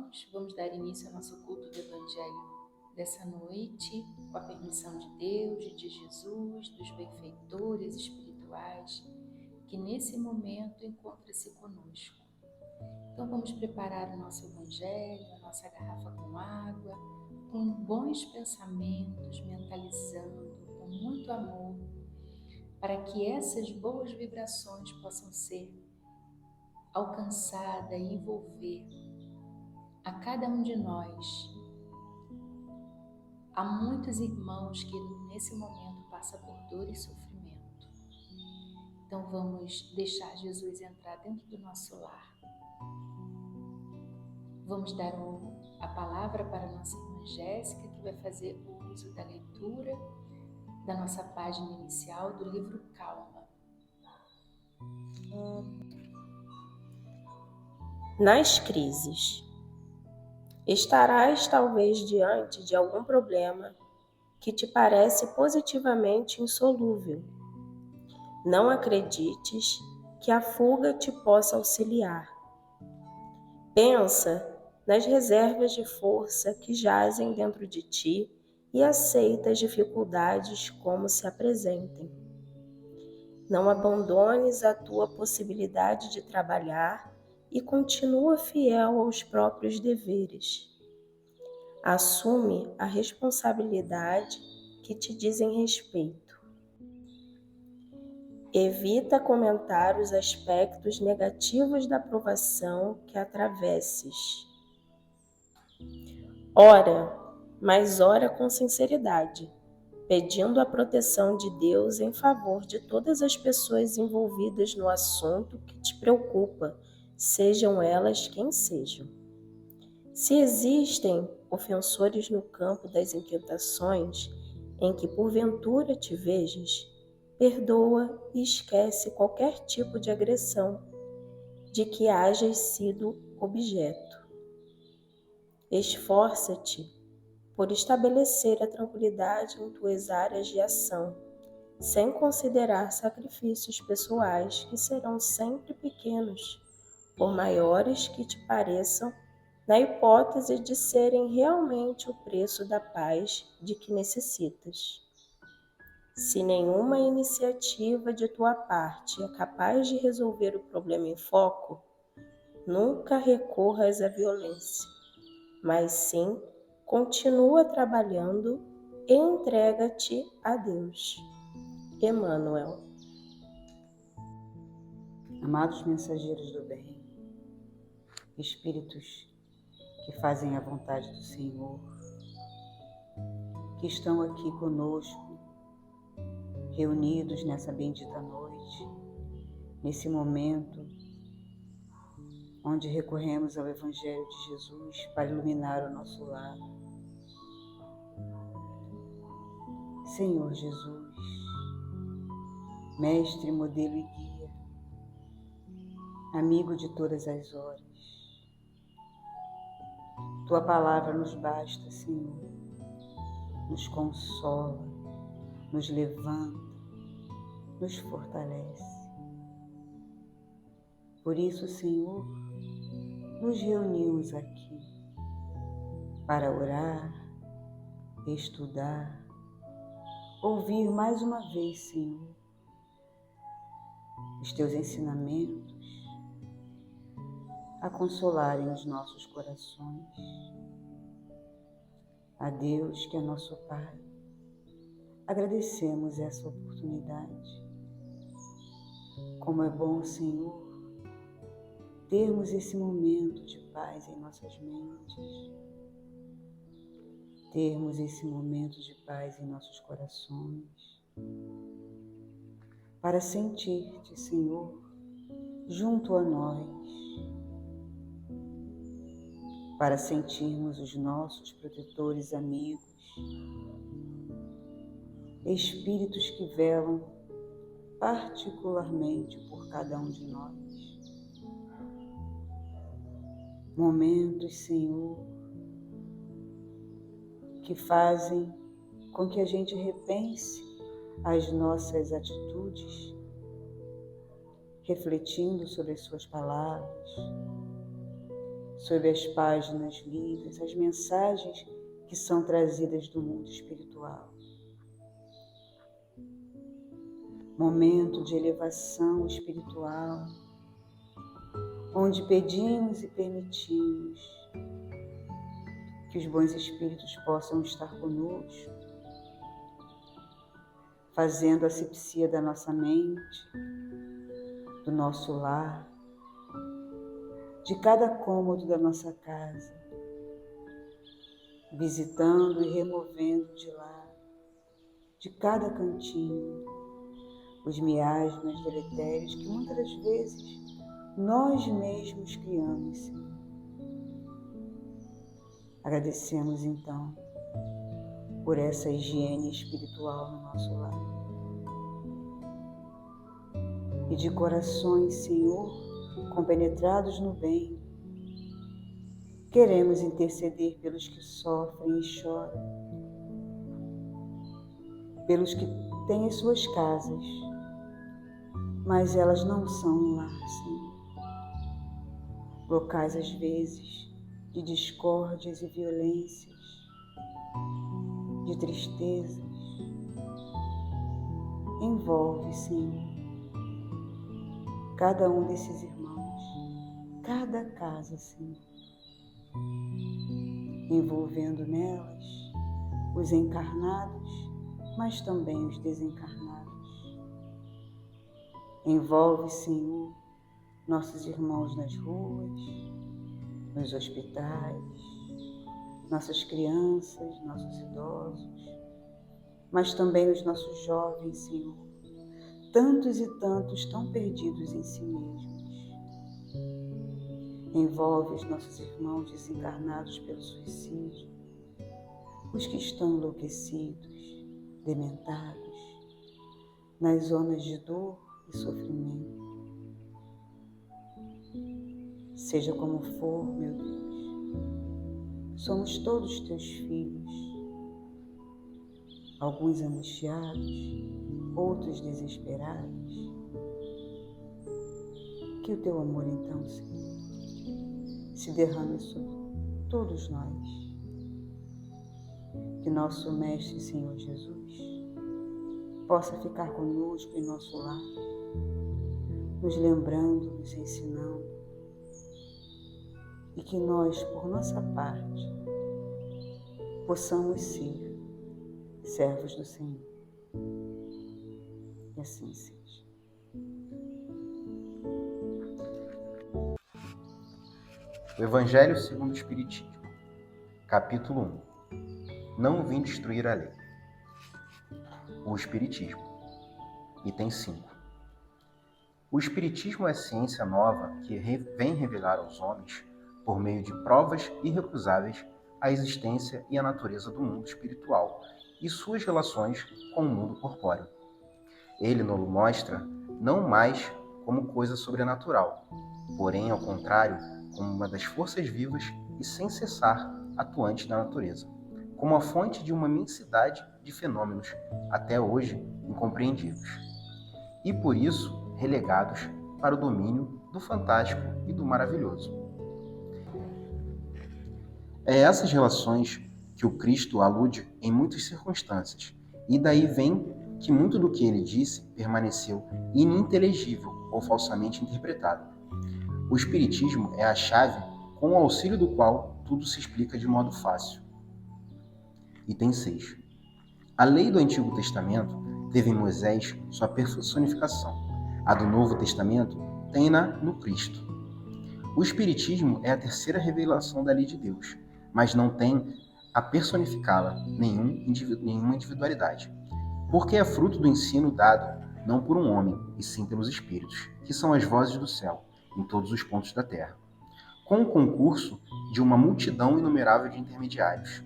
irmãos, vamos dar início ao nosso culto do Evangelho dessa noite, com a permissão de Deus e de Jesus, dos benfeitores espirituais, que nesse momento encontra-se conosco. Então vamos preparar o nosso Evangelho, a nossa garrafa com água, com bons pensamentos, mentalizando, com muito amor, para que essas boas vibrações possam ser alcançadas e envolver a cada um de nós. Há muitos irmãos que nesse momento passam por dor e sofrimento. Então vamos deixar Jesus entrar dentro do nosso lar. Vamos dar a palavra para a nossa irmã Jéssica, que vai fazer o uso da leitura da nossa página inicial do livro Calma. Nas crises, estarás talvez diante de algum problema que te parece positivamente insolúvel. Não acredites que a fuga te possa auxiliar. Pensa nas reservas de força que jazem dentro de ti e aceita as dificuldades como se apresentem. Não abandones a tua possibilidade de trabalhar e continua fiel aos próprios deveres. Assume a responsabilidade que te dizem respeito. Evita comentar os aspectos negativos da provação que atravesses. Ora, mas ora com sinceridade, pedindo a proteção de Deus em favor de todas as pessoas envolvidas no assunto que te preocupa, sejam elas quem sejam. Se existem ofensores no campo das inquietações em que porventura te vejas, perdoa e esquece qualquer tipo de agressão de que hajas sido objeto. Esforça-te por estabelecer a tranquilidade em tuas áreas de ação, sem considerar sacrifícios pessoais que serão sempre pequenos, por maiores que te pareçam, na hipótese de serem realmente o preço da paz de que necessitas. Se nenhuma iniciativa de tua parte é capaz de resolver o problema em foco, nunca recorras à violência, mas sim continua trabalhando e entrega-te a Deus. Emmanuel. Amados mensageiros do bem, espíritos que fazem a vontade do Senhor, que estão aqui conosco, reunidos nessa bendita noite, nesse momento onde recorremos ao Evangelho de Jesus para iluminar o nosso lar. Senhor Jesus, Mestre, modelo e guia, amigo de todas as horas, Tua palavra nos basta, Senhor, nos consola, nos levanta, nos fortalece. Por isso, Senhor, nos reunimos aqui para orar, estudar, ouvir mais uma vez, Senhor, os Teus ensinamentos, a consolarem os nossos corações. A Deus, que é nosso Pai, agradecemos essa oportunidade. Como é bom, Senhor, termos esse momento de paz em nossas mentes, termos esse momento de paz em nossos corações, para sentir-te, Senhor, junto a nós, para sentirmos os nossos protetores amigos, espíritos que velam particularmente por cada um de nós. Momentos, Senhor, que fazem com que a gente repense as nossas atitudes, refletindo sobre as suas palavras, sobre as páginas lidas, as mensagens que são trazidas do mundo espiritual. Momento de elevação espiritual, onde pedimos e permitimos que os bons espíritos possam estar conosco, fazendo a asepsia da nossa mente, do nosso lar, de cada cômodo da nossa casa, visitando e removendo de lá, de cada cantinho, os miasmas deletérios que muitas das vezes nós mesmos criamos, Senhor. Agradecemos então por essa higiene espiritual no nosso lar. E de corações, Senhor, compenetrados no bem, queremos interceder pelos que sofrem e choram, pelos que têm as suas casas, mas elas não são um lar, Senhor. Locais, às vezes, de discórdias e violências, de tristezas. Envolve, Senhor, cada um desses irmãos, cada casa, Senhor, envolvendo nelas os encarnados, mas também os desencarnados. Envolve, Senhor, nossos irmãos nas ruas, nos hospitais, nossas crianças, nossos idosos, mas também os nossos jovens, Senhor, tantos e tantos tão perdidos em si mesmos. Envolve os nossos irmãos desencarnados pelo suicídio, os que estão enlouquecidos, dementados, nas zonas de dor e sofrimento. Seja como for, meu Deus, somos todos teus filhos, alguns angustiados, outros desesperados. Que o teu amor, então, Senhor, se derrame sobre todos nós. Que nosso Mestre, Senhor Jesus, possa ficar conosco em nosso lar, nos lembrando, nos ensinando, e que nós, por nossa parte, possamos ser servos do Senhor. E assim seja. O Evangelho segundo o Espiritismo, capítulo 1. Não vim destruir a lei. O Espiritismo, item 5. O Espiritismo é a ciência nova que vem revelar aos homens, por meio de provas irrecusáveis, a existência e a natureza do mundo espiritual e suas relações com o mundo corpóreo. Ele nos mostra não mais como coisa sobrenatural, porém, ao contrário, como uma das forças vivas e sem cessar atuantes da natureza, como a fonte de uma imensidade de fenômenos até hoje incompreendidos, e por isso relegados para o domínio do fantástico e do maravilhoso. É essas relações que o Cristo alude em muitas circunstâncias, e daí vem que muito do que ele disse permaneceu ininteligível ou falsamente interpretado. O Espiritismo é a chave com o auxílio do qual tudo se explica de modo fácil. Item 6. A lei do Antigo Testamento teve em Moisés sua personificação. A do Novo Testamento tem-na no Cristo. O Espiritismo é a terceira revelação da lei de Deus, mas não tem a personificá-la nenhuma individualidade, porque é fruto do ensino dado não por um homem, e sim pelos Espíritos, que são as vozes do céu, em todos os pontos da terra, com o concurso de uma multidão inumerável de intermediários.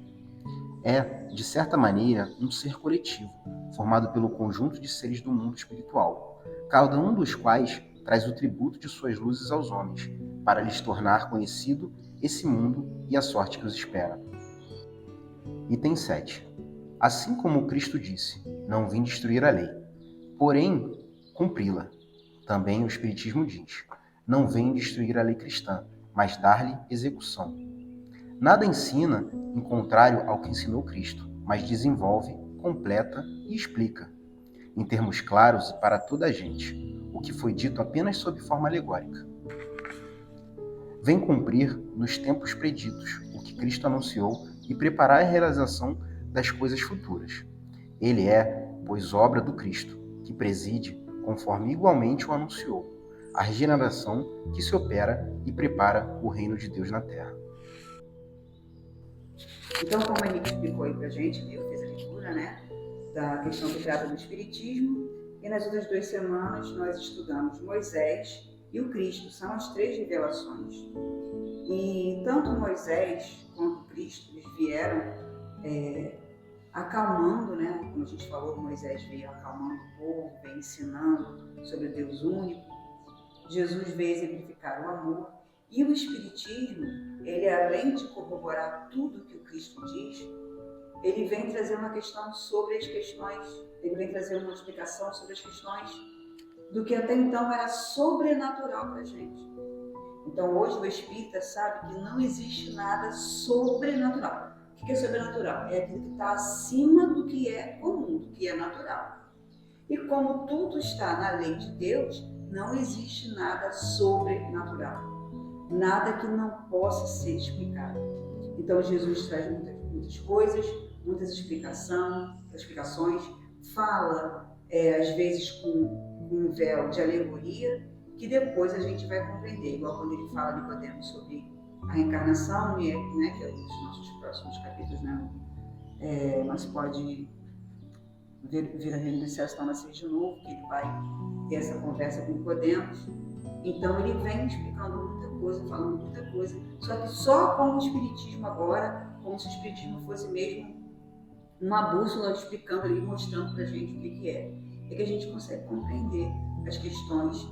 É, de certa maneira, um ser coletivo, formado pelo conjunto de seres do mundo espiritual, cada um dos quais traz o tributo de suas luzes aos homens, para lhes tornar conhecido esse mundo e a sorte que os espera. Item 7. Assim como Cristo disse, não vim destruir a lei, porém cumpri-la. Também o Espiritismo diz, não vem destruir a lei cristã, mas dar-lhe execução. Nada ensina em contrário ao que ensinou Cristo, mas desenvolve, completa e explica, em termos claros e para toda a gente, o que foi dito apenas sob forma alegórica. Vem cumprir nos tempos preditos o que Cristo anunciou e preparar a realização das coisas futuras. Ele é, pois, obra do Cristo, que preside, conforme igualmente o anunciou, a regeneração que se opera e prepara o reino de Deus na terra. Então, como a gente explicou aí pra gente, eu fiz a leitura, né, da questão que trata do Espiritismo, e nas outras 2 semanas nós estudamos Moisés e o Cristo, são as 3 revelações. E tanto Moisés quanto Cristo, eles vieram acalmando, né, como a gente falou, Moisés veio acalmando o povo, veio ensinando sobre o Deus único, Jesus veio exemplificar o amor, e o Espiritismo, ele além de corroborar tudo que o Cristo diz, ele vem trazer uma questão sobre as questões, ele vem trazer uma explicação sobre as questões do que até então era sobrenatural para a gente. Então hoje o espírita sabe que não existe nada sobrenatural. O que é sobrenatural? É aquilo que está acima do que é comum, do que é natural. E como tudo está na lei de Deus, não existe nada sobrenatural. Nada que não possa ser explicado. Então Jesus traz muitas coisas, muitas explicações, fala às vezes com um véu de alegoria, que depois a gente vai compreender, igual quando ele fala Nicodemo sobre a reencarnação, né, que é um dos nossos próximos capítulos, né? Mas pode vir a reino dos céus para nascer de novo, que ele vai ter essa conversa com Nicodemos. Então ele vem explicando muita coisa, falando muita coisa, só que só com o Espiritismo agora, como se o Espiritismo fosse mesmo uma bússola explicando ali, mostrando pra gente o que é que a gente consegue compreender as questões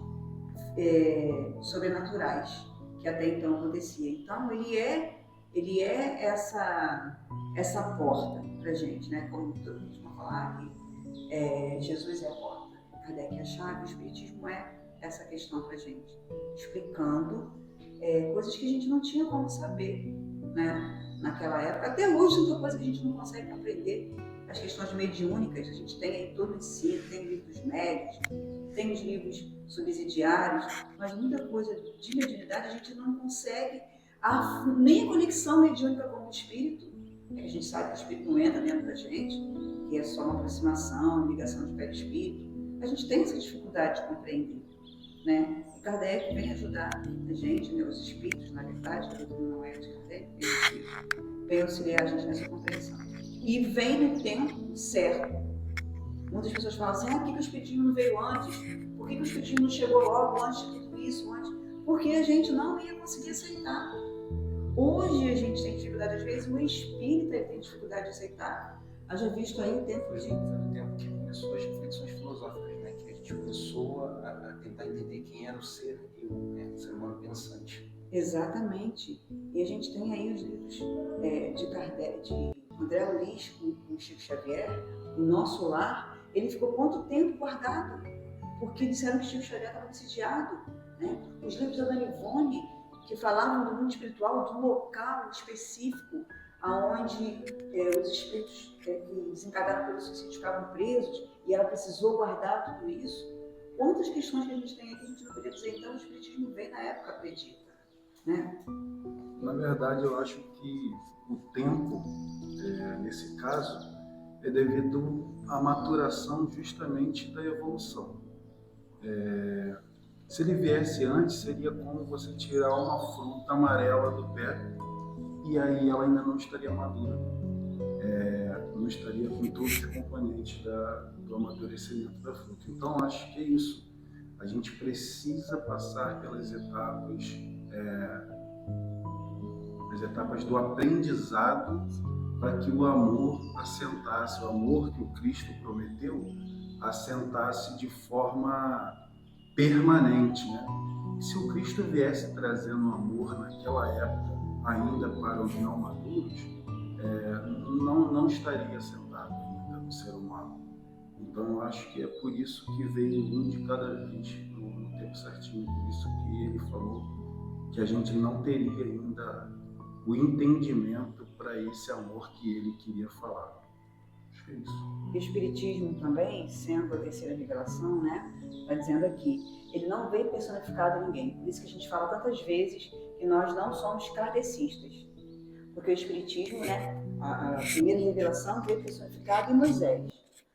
sobrenaturais que até então acontecia. Então ele é essa porta pra gente, né? Como todo mundo vai falar que Jesus é a porta, Kardec é a chave, o Espiritismo é essa questão pra gente, explicando coisas que a gente não tinha como saber, né? Naquela época, até hoje muita coisa que a gente não consegue compreender. As questões mediúnicas, a gente tem aí todo o ensino, tem livros médios, tem os livros subsidiários, mas muita coisa de mediunidade a gente não consegue, nem a conexão mediúnica com o espírito, a gente sabe que o espírito não entra dentro da gente, que é só uma aproximação, ligação de perispírito, a gente tem essa dificuldade de compreender, né? E Kardec vem ajudar a gente, né, os espíritos, na verdade, a doutrina não é de Kardec, vem auxiliar a gente nessa compreensão. E vem no tempo certo. Muitas pessoas falam assim, por que o Espiritismo não veio antes? Por que o Espiritismo não chegou logo antes de tudo isso? Porque a gente não ia conseguir aceitar. Hoje a gente tem dificuldade, às vezes o espírita tem dificuldade de aceitar. Haja visto aí o tempo de... Foi no tempo que começou as reflexões filosóficas, né? Que a gente começou a tentar entender quem era o ser eu, né? O ser humano pensante. Exatamente. E a gente tem aí os livros de Kardec, de André Luiz com Chico Xavier, O Nosso Lar. Ele ficou quanto tempo guardado? Porque disseram que Chico Xavier estava obsidiado, né? Os livros da Dona Ivone, que falavam do mundo espiritual, do local específico aonde os espíritos que desencadearam pelo suicídio ficavam presos, e ela precisou guardar tudo isso. Quantas questões que a gente tem aqui, a gente não podia dizer, então o espiritismo veio na época acredita, né? Na verdade, eu acho que o tempo, nesse caso, é devido à maturação justamente da evolução. Se ele viesse antes, seria como você tirar uma fruta amarela do pé e aí ela ainda não estaria madura. Não estaria com todos os componentes do amadurecimento da fruta. Então, acho que é isso. A gente precisa passar pelas etapas do aprendizado para que o amor assentasse, o amor que o Cristo prometeu, assentasse de forma permanente, né? Se o Cristo viesse trazendo amor naquela época ainda para os não maduros, não estaria assentado ainda no ser humano. Então eu acho que é por isso que veio um de cada vez no tempo certinho, por isso que ele falou que a gente não teria ainda o entendimento para esse amor que ele queria falar. Acho que é isso. O Espiritismo também, sendo a terceira revelação, né, está dizendo aqui, ele não veio personificado em ninguém. Por isso que a gente fala tantas vezes que nós não somos kardecistas. Porque o Espiritismo, né, a primeira revelação veio personificada em Moisés.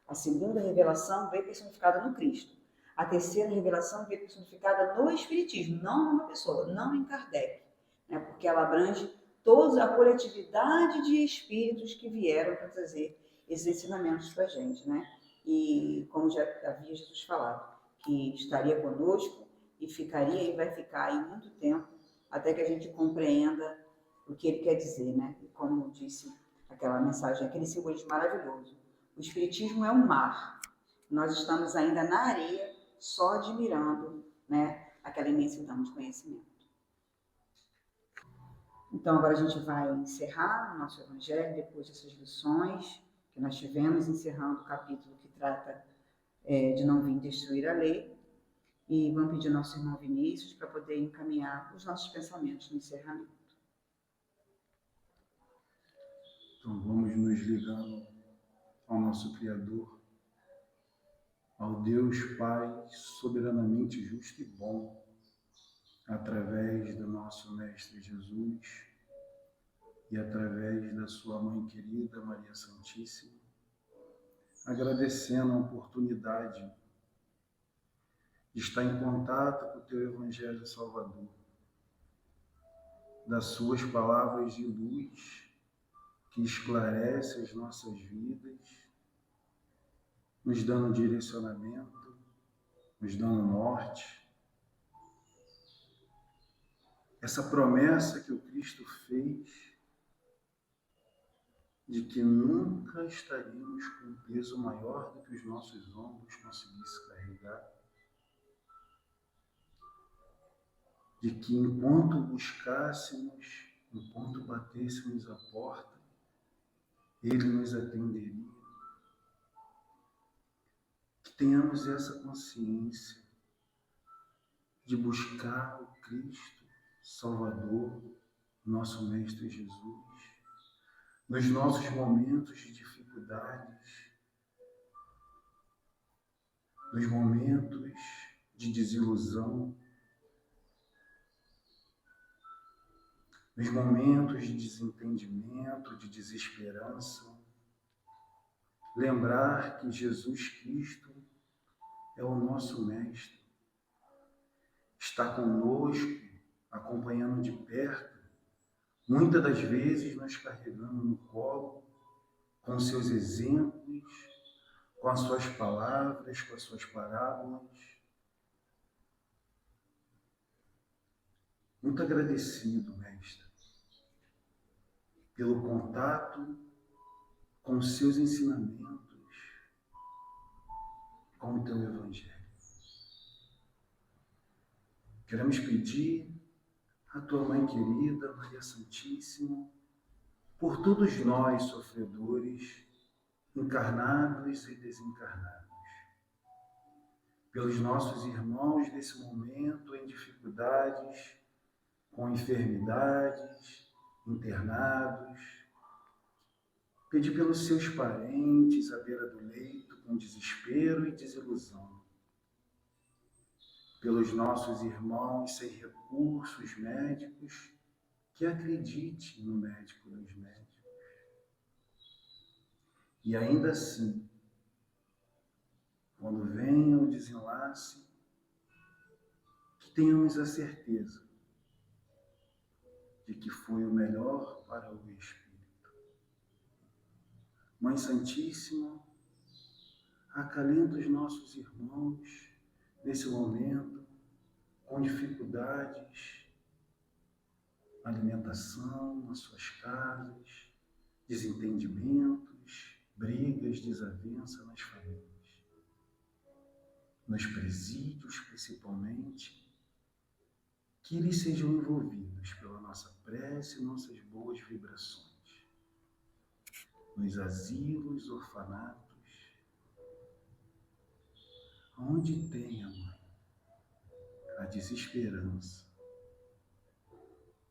A segunda revelação veio personificada no Cristo. A terceira revelação veio personificada no Espiritismo, não numa pessoa, não em Kardec. Né, porque ela abrange toda a coletividade de espíritos que vieram para trazer esses ensinamentos para a gente, né? E como já havia Jesus falado, que estaria conosco e ficaria e vai ficar aí muito tempo até que a gente compreenda o que ele quer dizer, né? E como disse aquela mensagem, aquele simbolismo maravilhoso. O Espiritismo é um mar. Nós estamos ainda na areia, só admirando, né, aquela imensidão de conhecimento. Então, agora a gente vai encerrar o nosso Evangelho, depois dessas lições que nós tivemos, encerrando o capítulo que trata de não vir destruir a lei. E vamos pedir ao nosso irmão Vinícius para poder encaminhar os nossos pensamentos no encerramento. Então, vamos nos ligando ao nosso Criador, ao Deus Pai soberanamente justo e bom, através do nosso Mestre Jesus e através da sua Mãe querida, Maria Santíssima, agradecendo a oportunidade de estar em contato com o Teu Evangelho Salvador, das Suas palavras de luz que esclarece as nossas vidas, nos dando direcionamento, nos dando norte. Essa promessa que o Cristo fez de que nunca estaríamos com um peso maior do que os nossos ombros conseguissem carregar, de que enquanto buscássemos, enquanto batêssemos a porta, Ele nos atenderia. Que tenhamos essa consciência de buscar o Cristo Salvador, nosso Mestre Jesus, nos nossos momentos de dificuldades, nos momentos de desilusão, nos momentos de desentendimento, de desesperança. Lembrar que Jesus Cristo é o nosso Mestre, está conosco, acompanhando de perto, muitas das vezes nos carregando no colo, com seus exemplos, com as suas palavras, com as suas parábolas. Muito agradecido, Mestre, pelo contato com os seus ensinamentos, com o Teu Evangelho. Queremos pedir à Tua Mãe querida, Maria Santíssima, por todos nós sofredores, encarnados e desencarnados, pelos nossos irmãos nesse momento em dificuldades, com enfermidades, internados, pedir pelos seus parentes à beira do leito com desespero e desilusão, pelos nossos irmãos sem recursos médicos, que acredite no médico dos médicos. E ainda assim, quando venha o desenlace, que tenhamos a certeza de que foi o melhor para o Espírito. Mãe Santíssima, acalenta os nossos irmãos nesse momento, com dificuldades, alimentação nas suas casas, desentendimentos, brigas, desavença nas famílias. Nos presídios, principalmente, que eles sejam envolvidos pela nossa prece e nossas boas vibrações. Nos asilos, orfanatos, onde tenha, Mãe, a desesperança,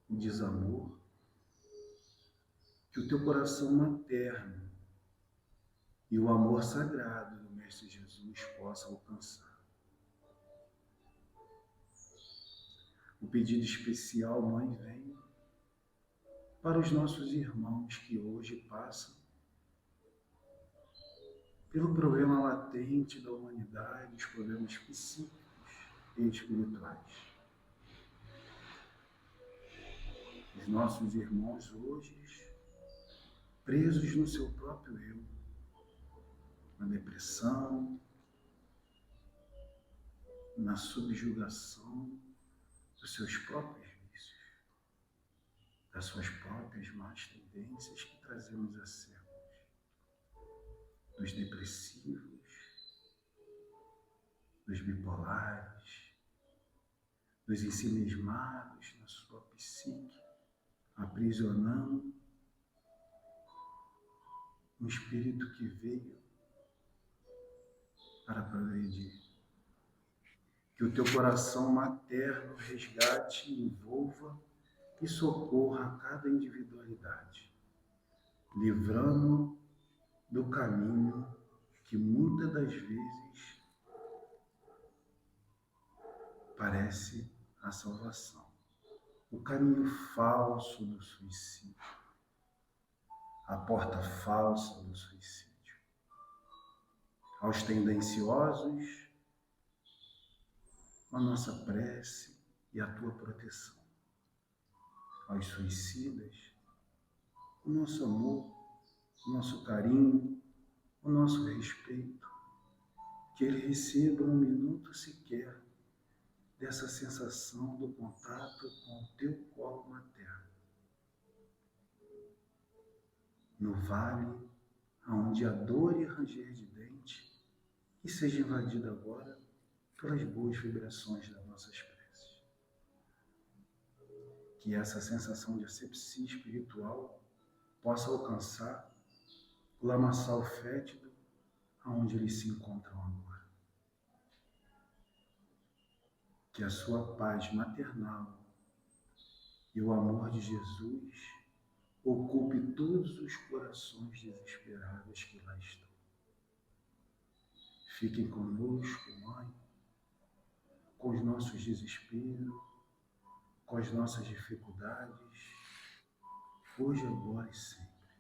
o desamor, que o teu coração materno e o amor sagrado do Mestre Jesus possam alcançar. O pedido especial, Mãe, vem para os nossos irmãos que hoje passam pelo problema latente da humanidade, os problemas psíquicos e espirituais. Os nossos irmãos hoje presos no seu próprio eu, na depressão, na subjugação dos seus próprios vícios, das suas próprias más tendências que trazemos a sermos, dos depressivos, dos bipolares, dos ensimismados na sua psique, aprisionando um espírito que veio para progredir. Que o teu coração materno resgate, envolva e socorra a cada individualidade, livrando do caminho que muitas das vezes parece a salvação. O caminho falso do suicídio, a porta falsa do suicídio. Aos tendenciosos, a nossa prece e a tua proteção. Aos suicidas, o nosso amor, o nosso carinho, o nosso respeito. Que ele receba um minuto sequer dessa sensação do contato com o teu colo materno. No vale, onde a dor e ranger de dente, que seja invadida agora pelas boas vibrações das nossas preces. Que essa sensação de asepsia espiritual possa alcançar o lamaçal fétido aonde eles se encontram agora. Que a sua paz maternal e o amor de Jesus ocupe todos os corações desesperados que lá estão. Fiquem conosco, Mãe, com os nossos desesperos, com as nossas dificuldades, hoje, agora e sempre.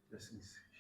Que assim seja.